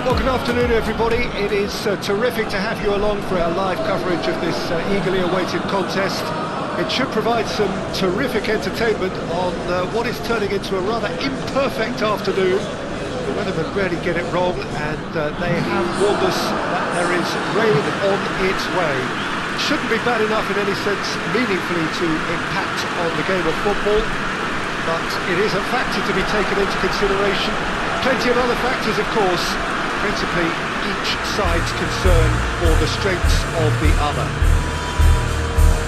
Well, good afternoon, everybody. It is terrific to have you along for our live coverage of this eagerly awaited contest. It should provide some terrific entertainment on what is turning into a rather imperfect afternoon. The weathermen rarely get it wrong, and they have warned us that there is rain on its way. It shouldn't be bad enough in any sense meaningfully to impact on the game of football, but it is a factor to be taken into consideration. Plenty of other factors, of course, principally each side's concern for the strengths of the other.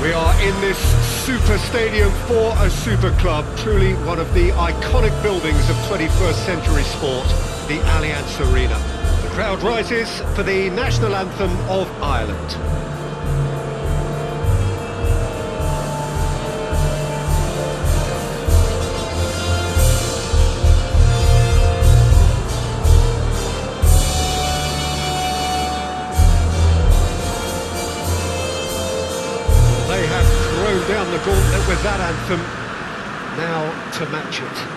We are in this super stadium for a super club, truly one of the iconic buildings of 21st century sport, the Allianz Arena. The crowd rises for the national anthem of Ireland. Down the gauntlet with that anthem, now to match it.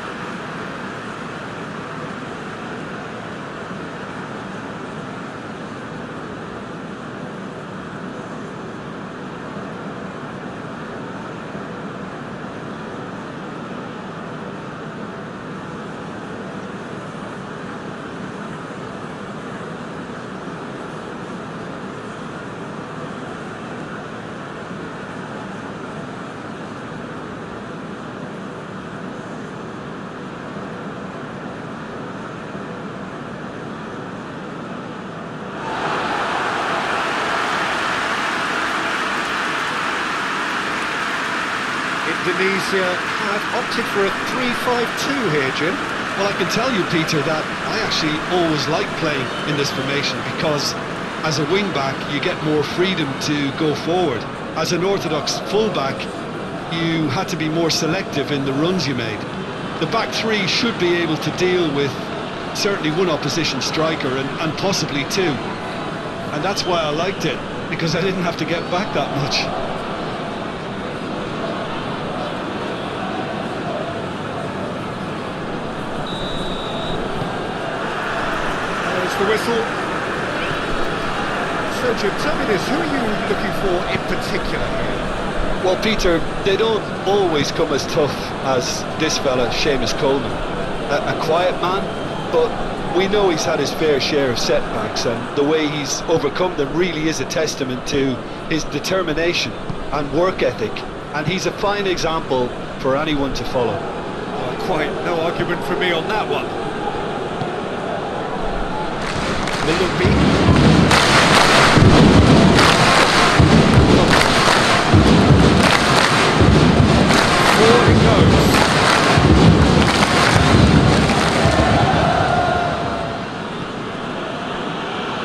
Indonesia have opted for a 3-5-2 here, Jim. Well, I can tell you, Peter, that I actually always like playing in this formation because as a wing-back you get more freedom to go forward. As an orthodox full-back, you had to be more selective in the runs you made. The back three should be able to deal with certainly one opposition striker and possibly two. And that's why I liked it, because I didn't have to get back that much. The whistle. So Jim, tell me this, who are you looking for in particular here? Well, Peter, they don't always come as tough as this fella, Seamus Coleman. A quiet man, but we know he's had his fair share of setbacks, and the way he's overcome them really is a testament to his determination and work ethic, and he's a fine example for anyone to follow. Quite no argument from me on that one. Mulupi. Forward it goes.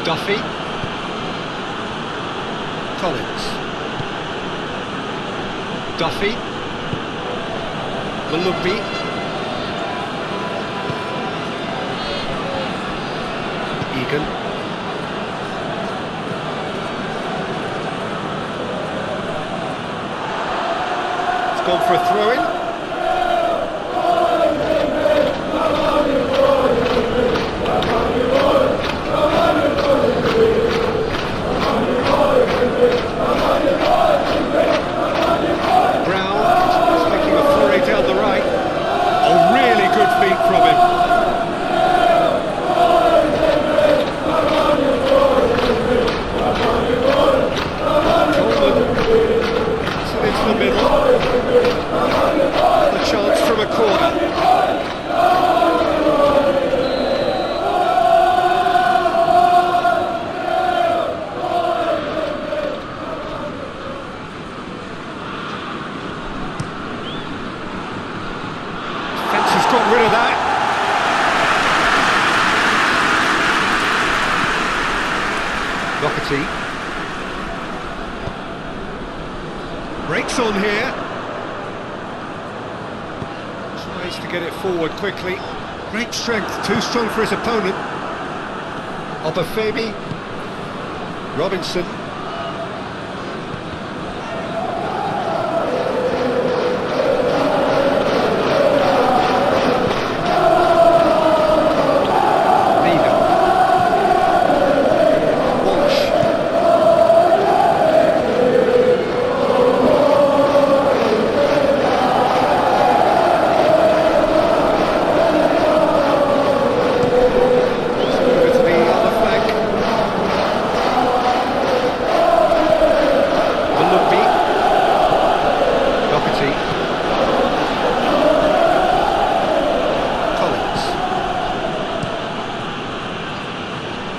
Duffy. Collins. Duffy. Mulupi. Egan. It's gone for a throw-in. Brown is making a flurry down the right. A really good feat from him. The middle, a chance from a corner. Defence has got rid of that. Doherty. Breaks on here. Tries to get it forward quickly. Great strength, too strong for his opponent. Obafemi. Robinson. Mina.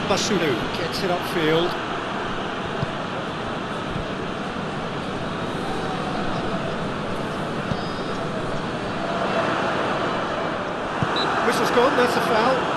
Masulu gets it upfield. Whistle's gone, that's a foul.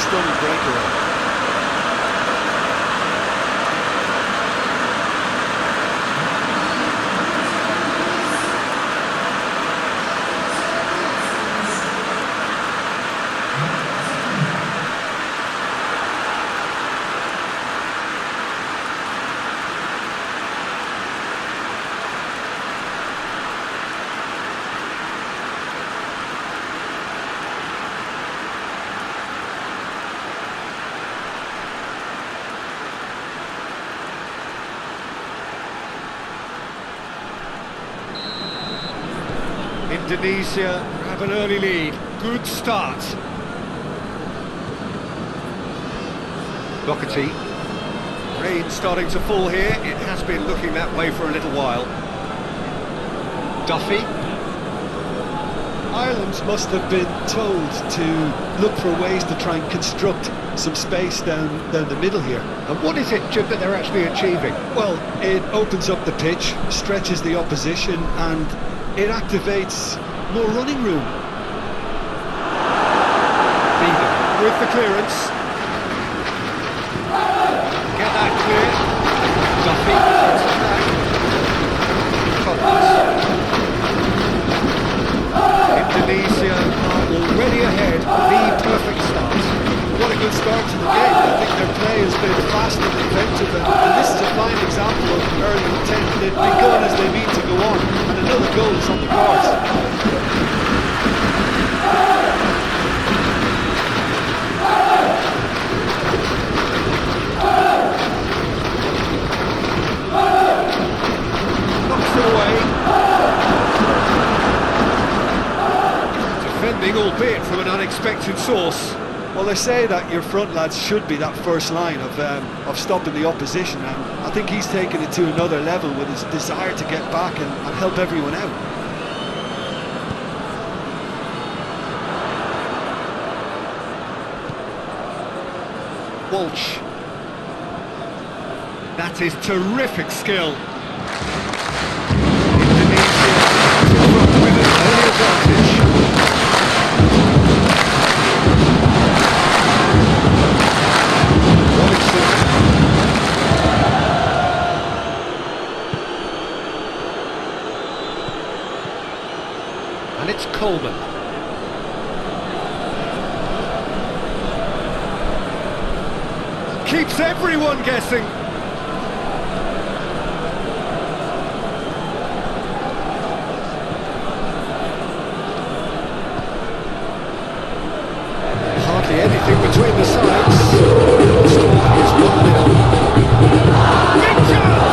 Stunning breakaway. Indonesia have an early lead. Good start. Doherty. Rain starting to fall here. It has been looking that way for a little while. Duffy. Ireland must have been told to look for ways to try and construct some space down the middle here. And what is it, Jim, that they're actually achieving? Well, it opens up the pitch, stretches the opposition, and it activates more running room. Beaver with the clearance. Get that clear. Duffy gets it back. Indonesia are already ahead. The perfect start. What a good start to the game. I think their play has been fast and effective, and this is a fine example of early intent. They've been going as they mean to go on, and another goal is on the cards. Knocks it away. Defending, albeit from an unexpected source. Well, they say that your front lads should be that first line of stopping the opposition, and I think he's taken it to another level with his desire to get back and help everyone out. Walsh. That is terrific skill. Indonesia with an early advantage. And it's Coleman. Keeps everyone guessing. Hardly anything between the sides. The score is 1-0. Big chance!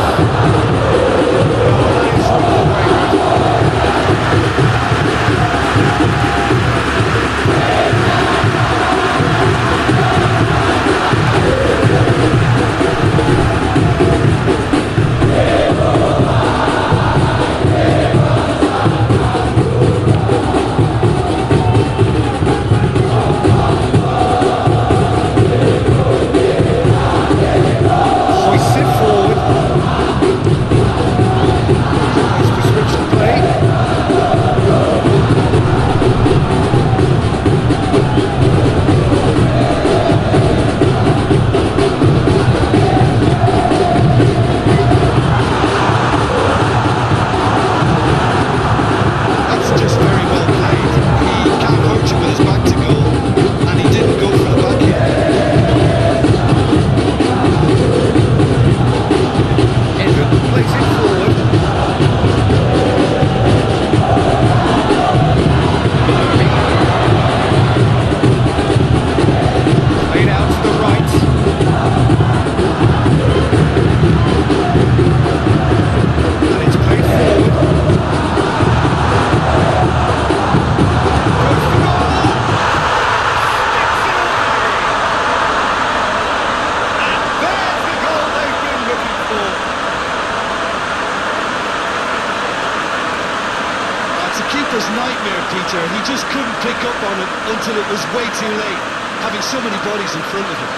keeper's nightmare, Peter. He just couldn't pick up on it until it was way too late, having so many bodies in front of him.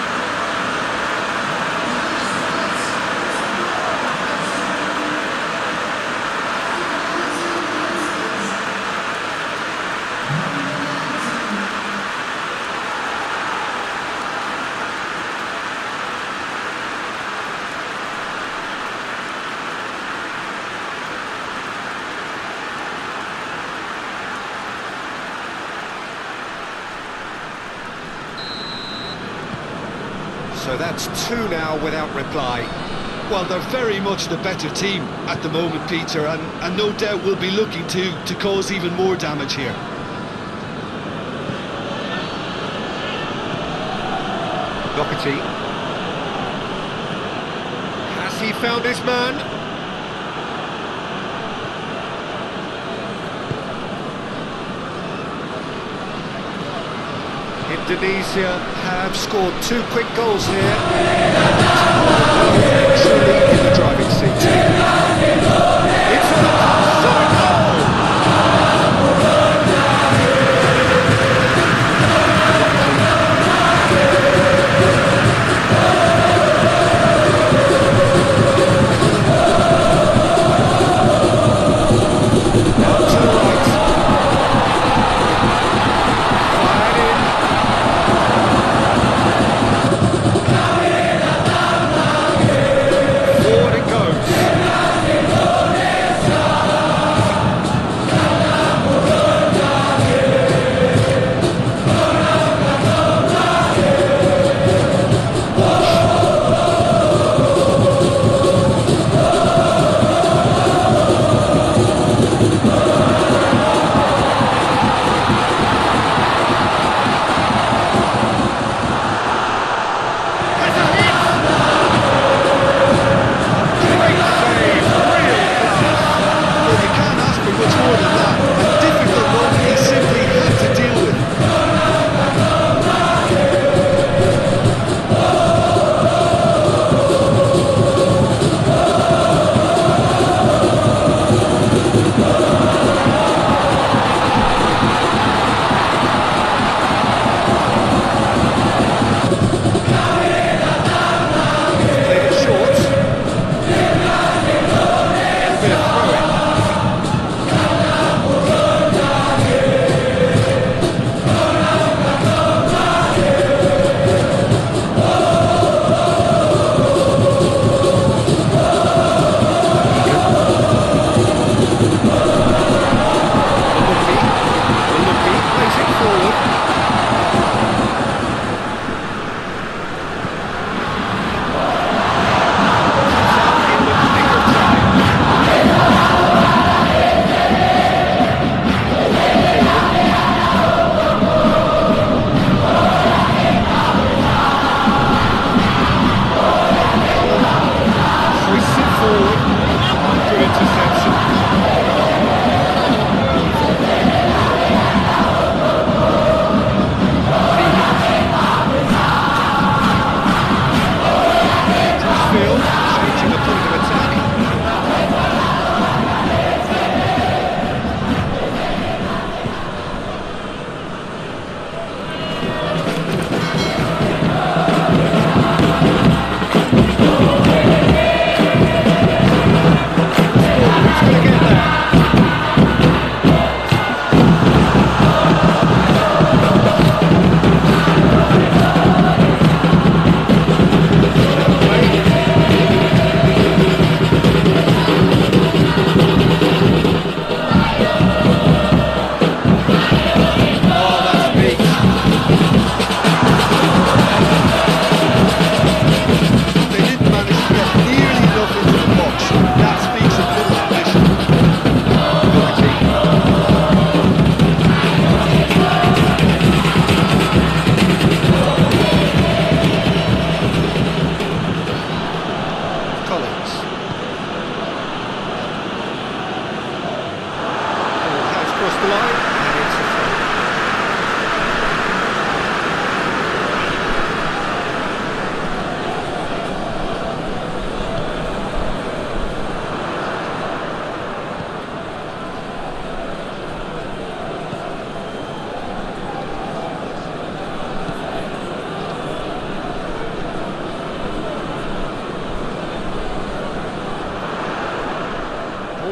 So that's two now without reply. Well, they're very much the better team at the moment, Peter, and no doubt will be looking to cause even more damage here. Doherty. Has he found his man? Indonesia have scored two quick goals here. Truly in the driving seat. It's for the pass, oh no! Out to the right. Fired in. Forward it goes. Has a hit! Great save, real class. Well, you can't ask for much more than that. A difficult one he simply had to deal with. Played it short. A bit of throw-in. Lucky plays it forward. Comes out in the nick of time. Hoists it forward after interception. Field, changing the point of attack. Who's going to get there? Oh, that's big. They didn't manage to get nearly enough into the box. That speaks of little ambition. Collins. Ball has crossed the line and it's a throw.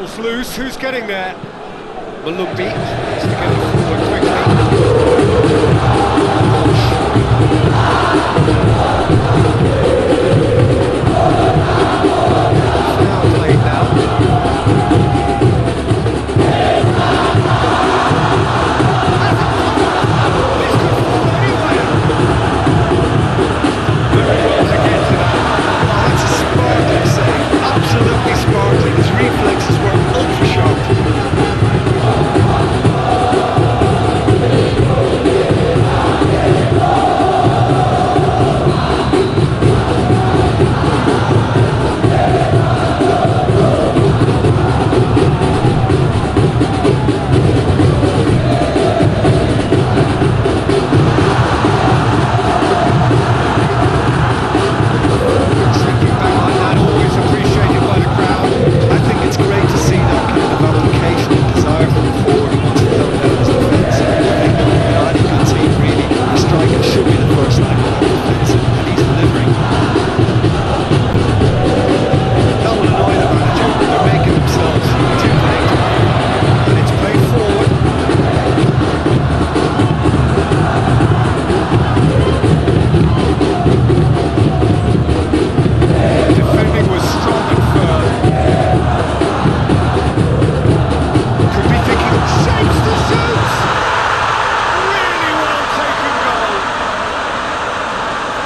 Ball's loose, who's getting there? Malumbi needs to get it forward quickly. Now played now. Absolutely sparkling, his reflexes were ultra sharp. Sinking back like that, always appreciated by the crowd. I think it's great to see that kind of application and desire from the forward who wants to help out his defence. I think any good team really, the striker should be the first line of that defence, and he's delivering. That will annoy the manager, they're making themselves too late. And it's played forward. Defending was strong and firm. Could be thinking, shapes the shoots! Really well taken goal.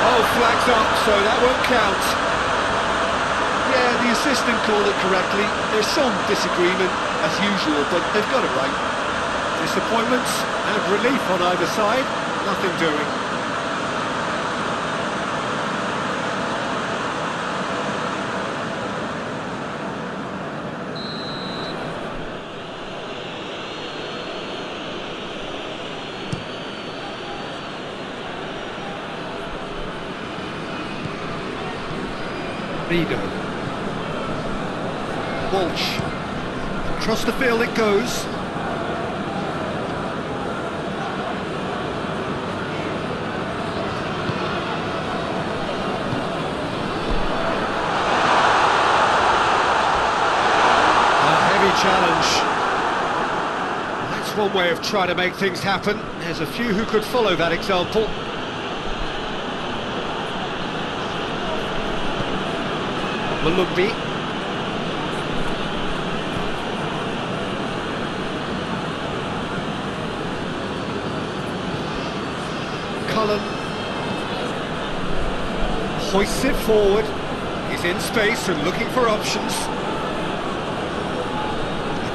Oh, flags up, so that won't count. Yeah, the assistant called it correctly. There's some disagreement, as usual, but they've got it right. Disappointments and relief on either side, nothing doing. Rigo. Walsh. Across the field it goes. Challenge. That's one way of trying to make things happen. There's a few who could follow that example. Malumbi. Cullen hoists it forward. He's in space and looking for options.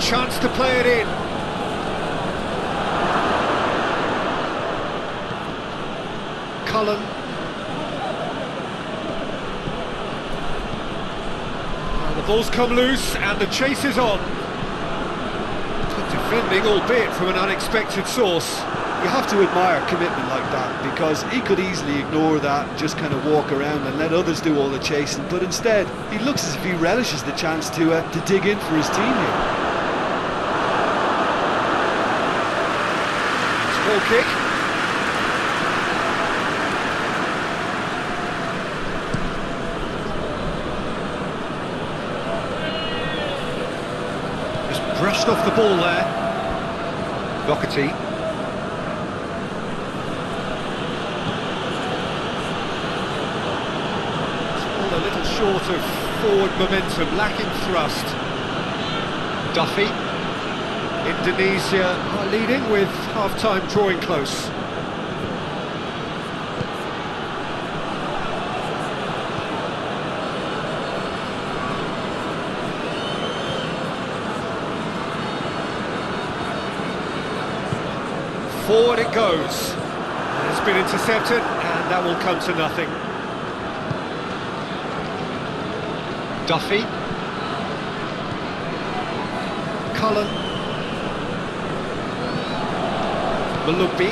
Chance to play it in. Cullen. Now the ball's come loose and the chase is on. Good defending, albeit from an unexpected source. You have to admire commitment like that, because he could easily ignore that, just kind of walk around and let others do all the chasing, but instead he looks as if he relishes the chance to dig in for his team here. Ball kick. Just brushed off the ball there. Doherty. All a little short of forward momentum, lacking thrust. Duffy. Indonesia are leading with half-time drawing close. Forward it goes. It's been intercepted and that will come to nothing. Duffy. Cullen. Malumbi.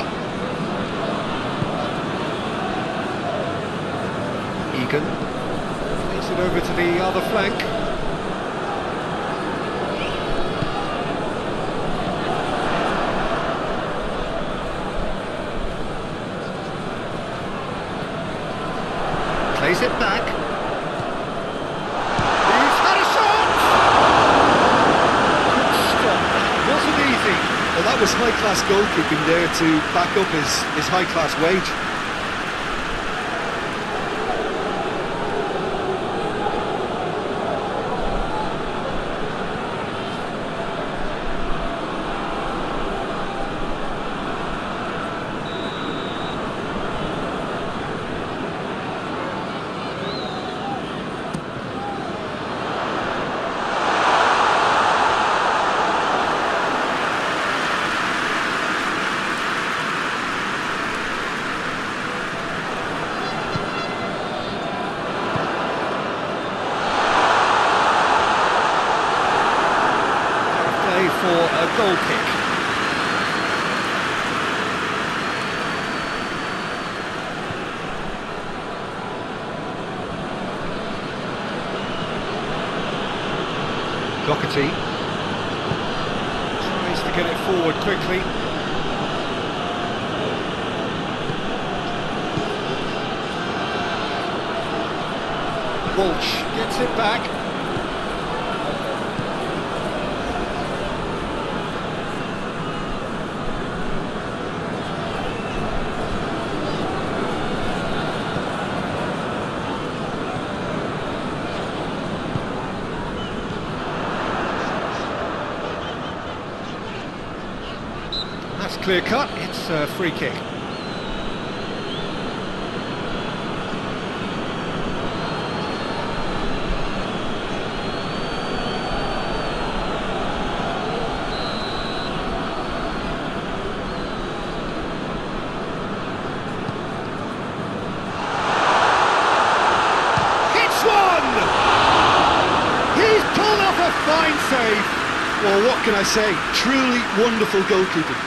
Egan plays it over to the other flank. Plays it back. He's had a shot! that was high-class goalkeeping there to back up his high-class wage. For a goal kick. Doherty tries to get it forward quickly. Walsh gets it back. That's clear cut, it's a free kick. Hits one! He's pulled off a fine save. Well, what can I say? Truly wonderful goalkeeping.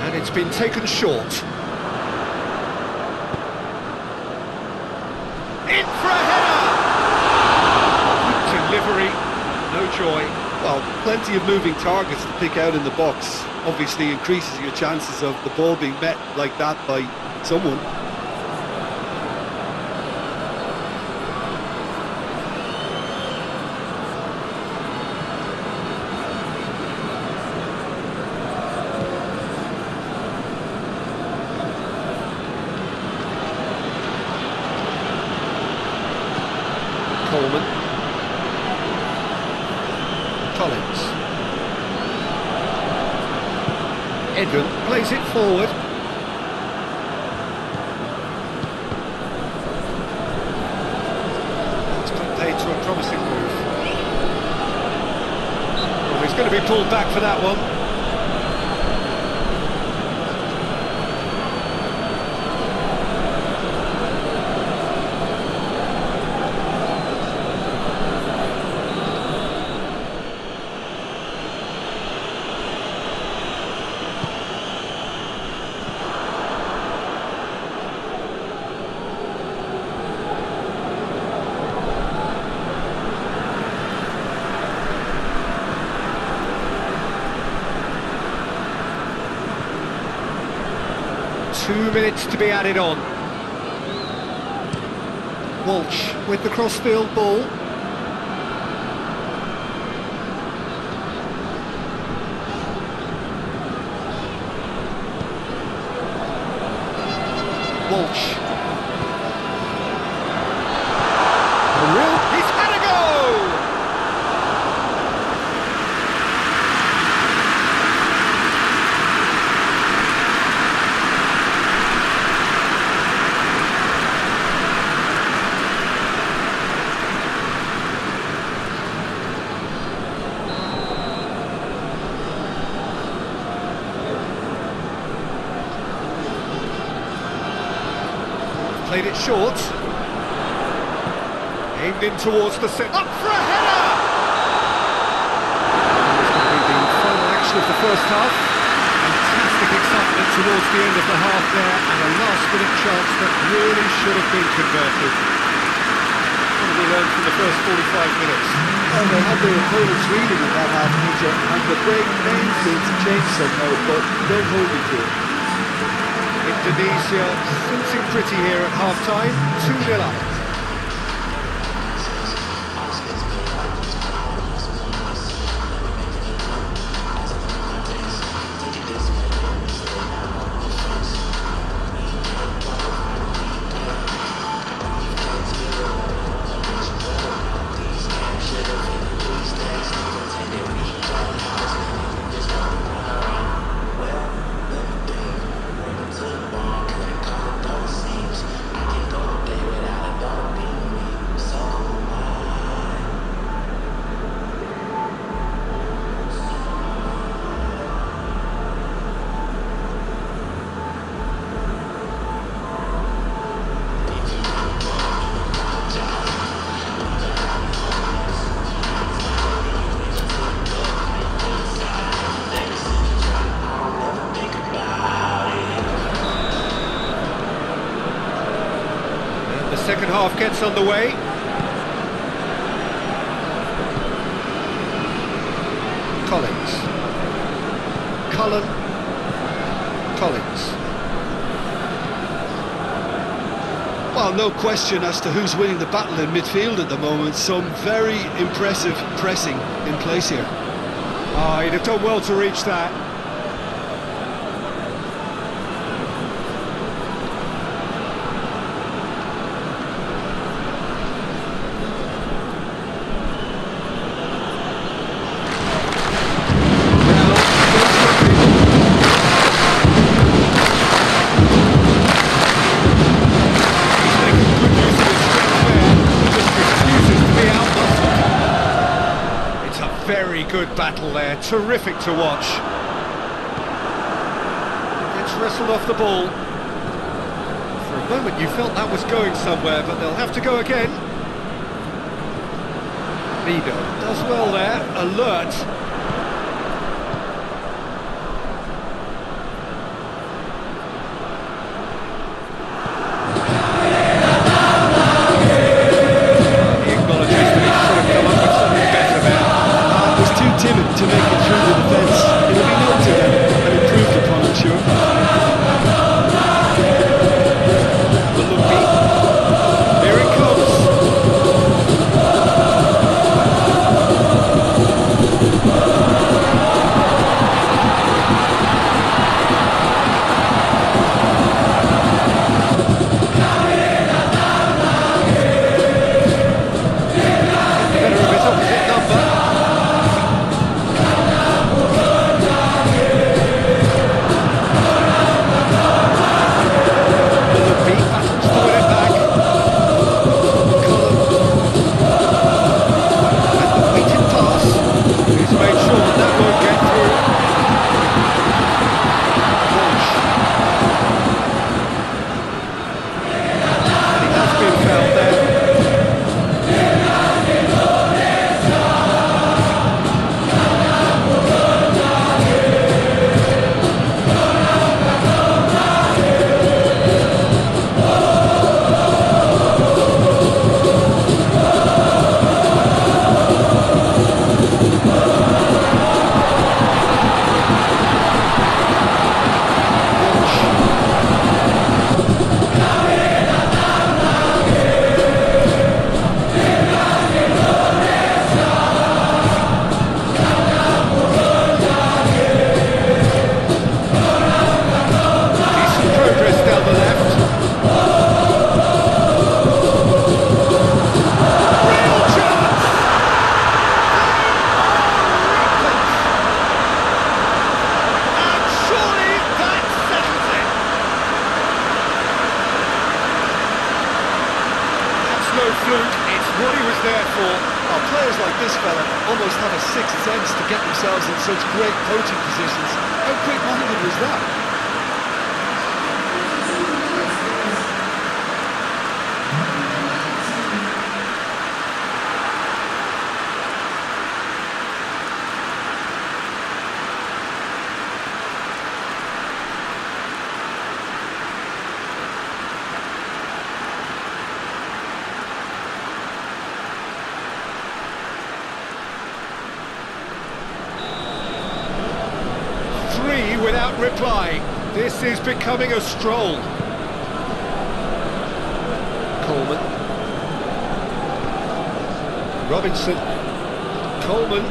And it's been taken short. In for a header! Good delivery, no joy. Well, plenty of moving targets to pick out in the box. Obviously increases your chances of the ball being met like that by someone. Coleman. Collins. Edgar plays it forward. It's been played to a promising move. Well, he's going to be pulled back for that one. Two minutes to be added on. Walsh with the cross-field ball. Walsh. He's had a go! Played it short. Aimed in towards the set. Up for a header! This will be the final action of the first half. Fantastic excitement towards the end of the half there, and a last-minute chance that really should have been converted. What have we learned from the first 45 minutes? Well, they had their opponents reading in that half, Peter, and the break may seem to change somehow, but don't hold me to it. Indonesia sitting pretty here at half-time, 2-0 up. Second half gets underway. Collins. Cullen. Collins. Well, no question as to who's winning the battle in midfield at the moment. Some very impressive pressing in place here. Ah, he'd have done well to reach that. Very good battle there, terrific to watch. Gets wrestled off the ball. For a moment you felt that was going somewhere, but they'll have to go again. Mido does well there, alert. He acknowledges that he should have come up with something better there. Timid to make it through the defence. It'll be noted and improved upon, I'm sure. Malumbi. Here it comes. Better of his opposite number. What he was there for. Oh, players like this fella almost have a sixth sense to get themselves in such great coaching positions. How quick-minded was that? be without replying. This is becoming a stroll. Coleman. Robinson. Coleman.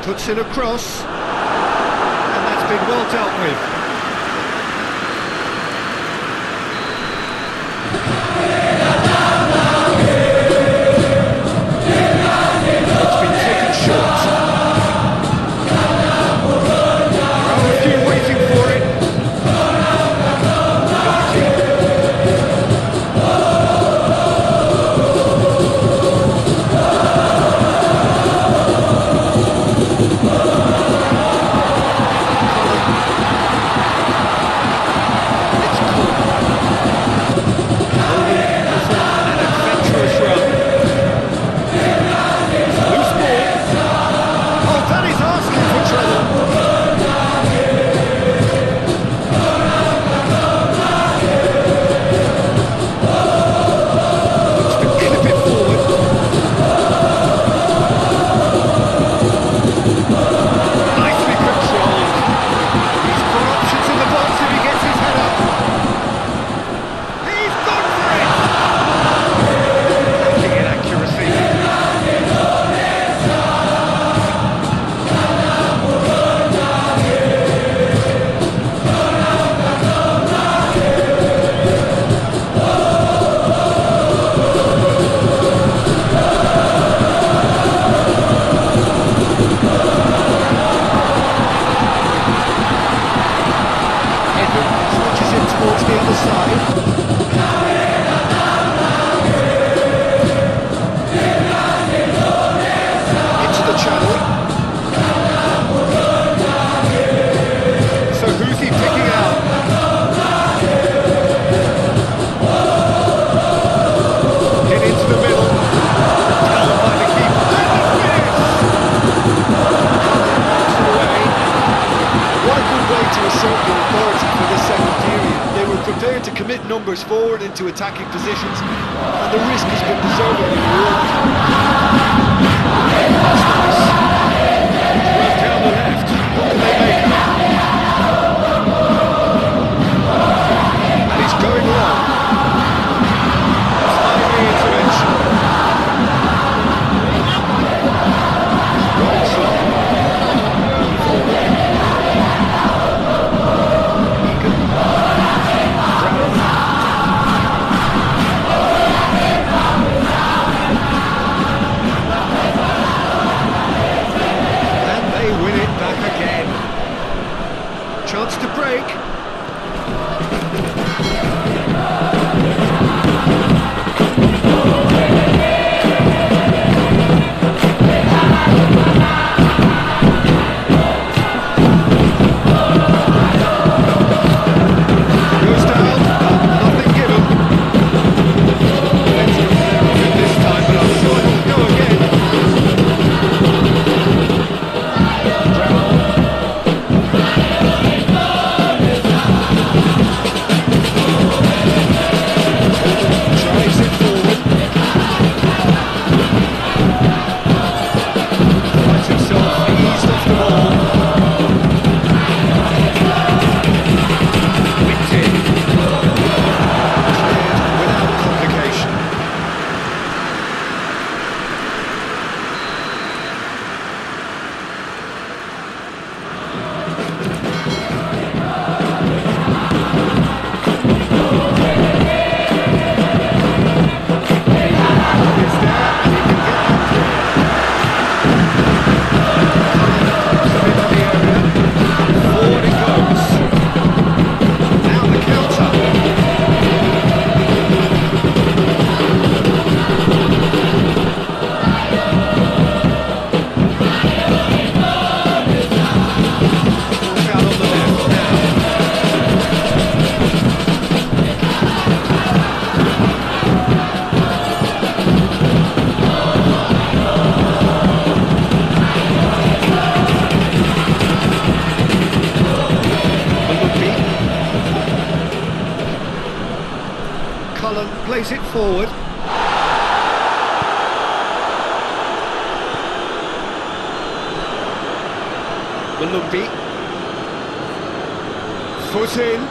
Puts in a cross. And that's been well dealt with. Numbers forward into attacking positions, and the risk has been deservedly rewarded. That's nice. Well down the left. What can they make of it? And he's going long. Timely intervention. Robinson. Chance to break. Goes down, nothing given. Let's go there on it this time, but I'm sure he'll go again. plays it forward. Malumbi. Foot in.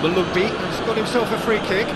Malumbi has got himself a free kick.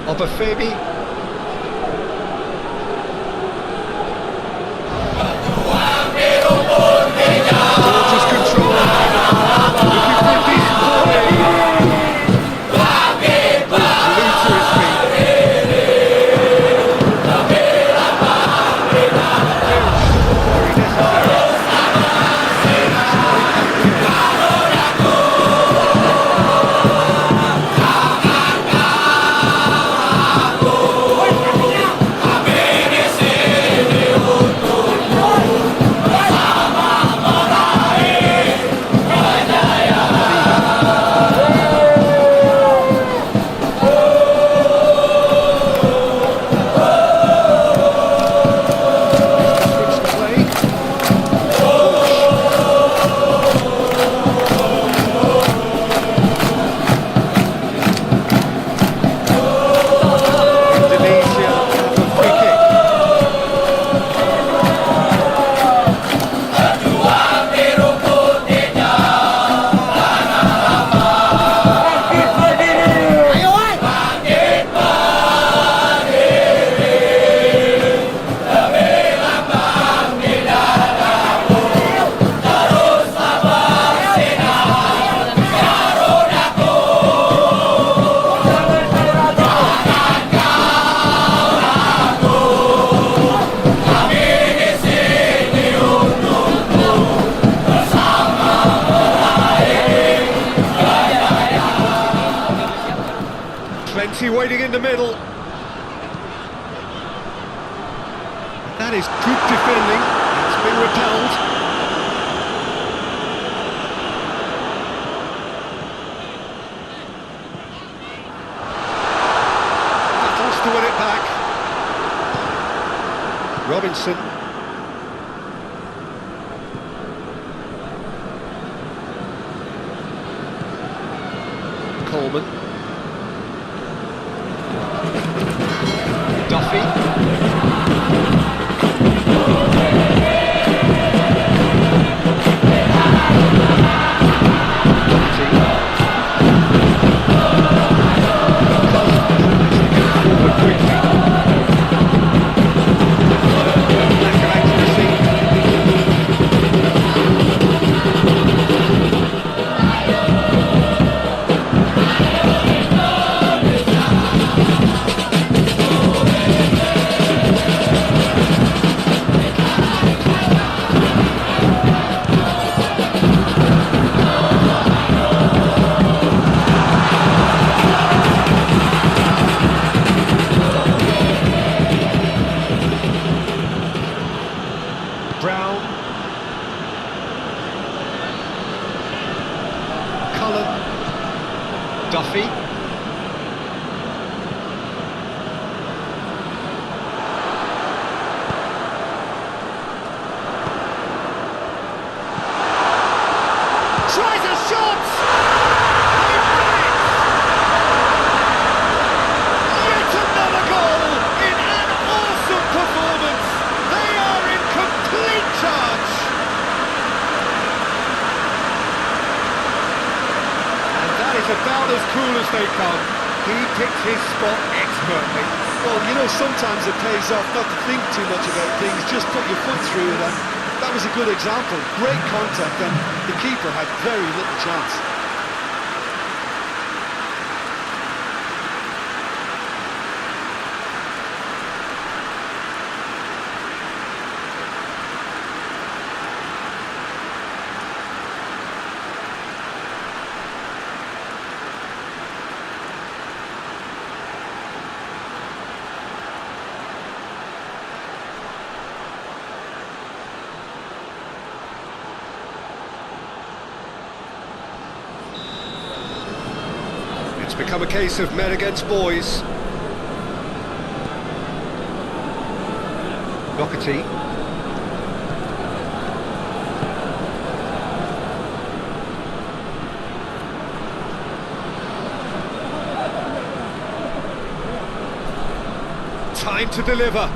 Obafemi. Just control. Looking for a decent ball in. Glued to his feet. Very necessary. Indonesia have a free kick. Plenty waiting in the middle. That is good defending. It's been repelled. Battles to win it back. Robinson. Coleman. Duffy. Duffy. Tries a shot! Yet another goal in an awesome performance. They are in complete charge. And that is about as cool as they come. He picked his spot expertly. Well, you know, sometimes it pays off not to think too much about things, just put your foot through it, and that was a good example. Great contact, and the keeper had very little chance. It's become a case of men against boys. Doherty. Time to deliver.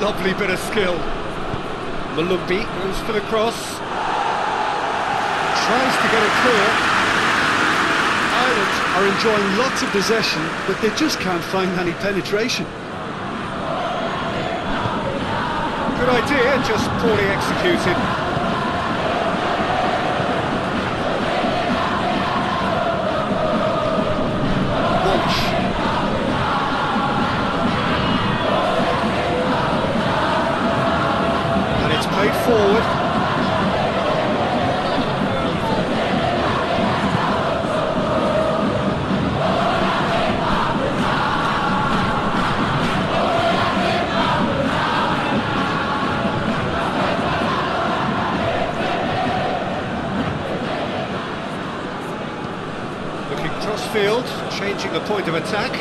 Lovely bit of skill. Malumbi goes for the cross. Tries to get it clear. Ireland are enjoying lots of possession, but they just can't find any penetration. Good idea, just poorly executed. Walsh. And it's played forward. Field, changing the point of attack.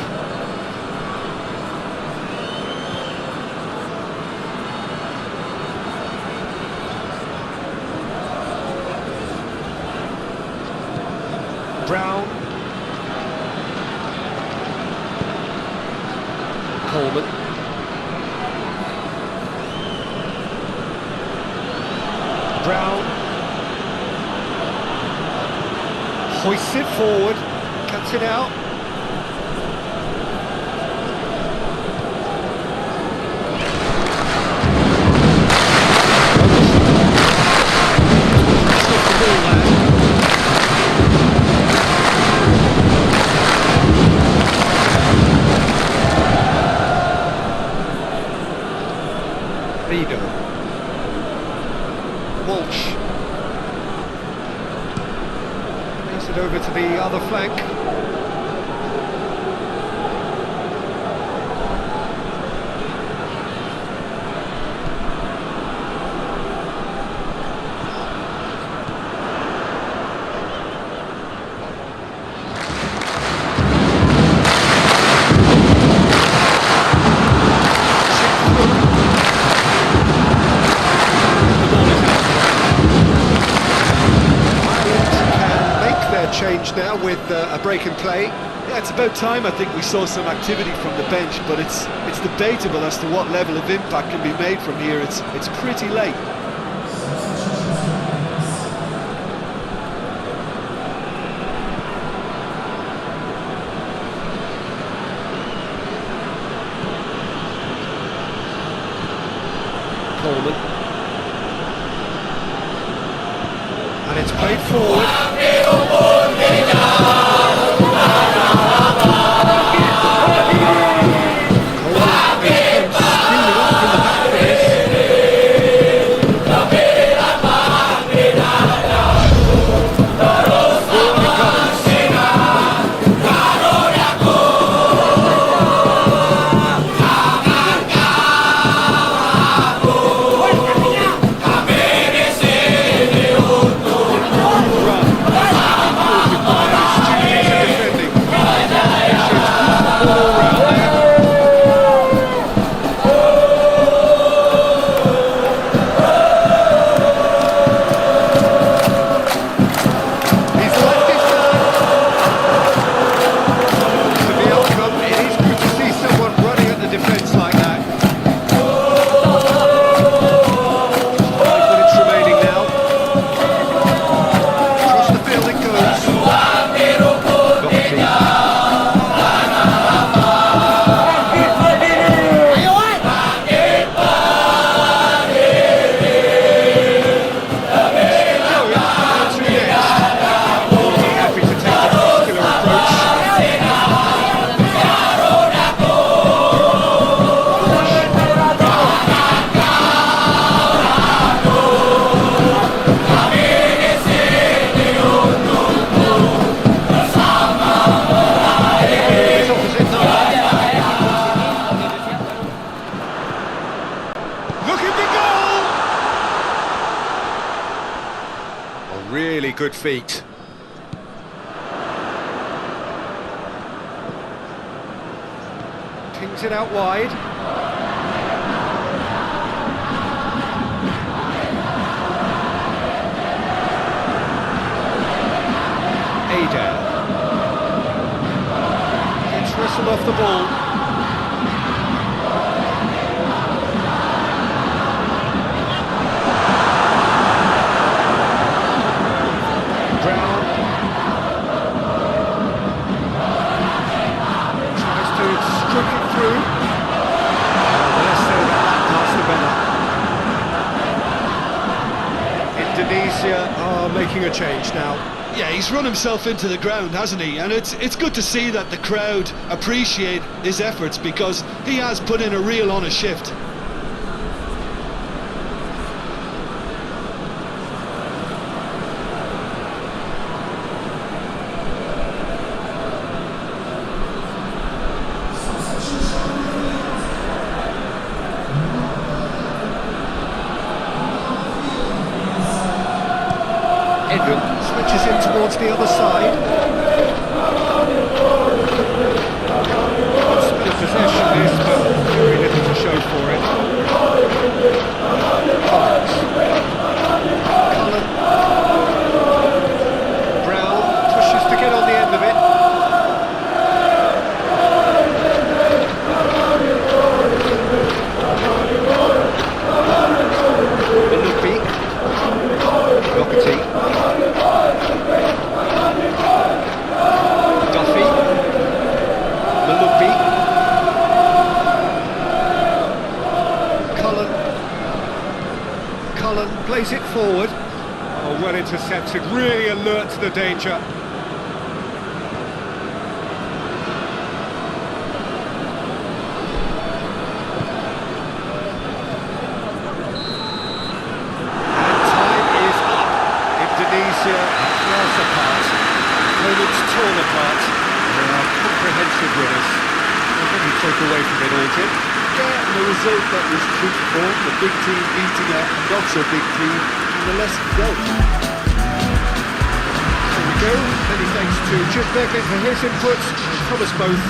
Brown. Coleman. Brown. Hoists it forward. Cuts it out. Rido. Walsh. Plays it over to the other flank. Change now with a break in play. Yeah, it's about time I think we saw some activity from the bench, but it's debatable as to what level of impact can be made from here. It's pretty late. Coleman. And it's played forward. Really good feet. Pings it out wide. Ada. Gets whistled off the ball. Brown. Tries to stroke it through. The less said about that pass, the better. Indonesia are making a change now. Yeah, he's run himself into the ground, hasn't he? And it's good to see that the crowd appreciate his efforts, because he has put in a real honest shift. Switches in towards the other side. Split of possession this, but very little to show for it. Collins. Cullen. Brown pushes to get on the end of it. Malupi. Doherty. Duffy. Malupi. Cullen plays it forward. Oh, well intercepted, really alert to the danger. Miles apart, opponents torn apart. They are comprehensive winners. What do you take away from it all, Tim? Yeah, and the result that was true to form, the big team beating a not so big team, and the lesson dealt. There we go. Many thanks to Jim Beckett for his input, and from us both,